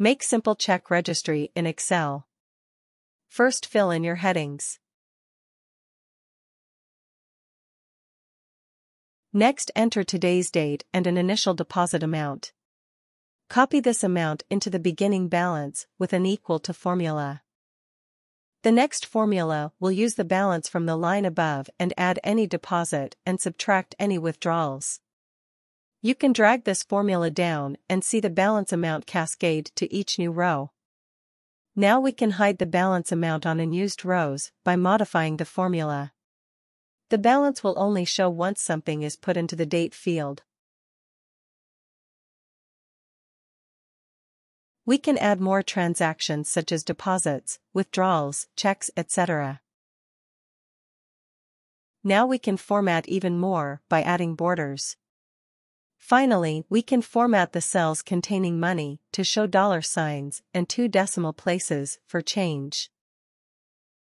Make simple check registry in Excel. First, fill in your headings. Next, enter today's date and an initial deposit amount. Copy this amount into the beginning balance with an equal to formula. The next formula will use the balance from the line above and add any deposit and subtract any withdrawals. You can drag this formula down and see the balance amount cascade to each new row. Now we can hide the balance amount on unused rows by modifying the formula. The balance will only show once something is put into the date field. We can add more transactions such as deposits, withdrawals, checks, etc. Now we can format even more by adding borders. Finally, we can format the cells containing money to show dollar signs and 2 decimal places for change.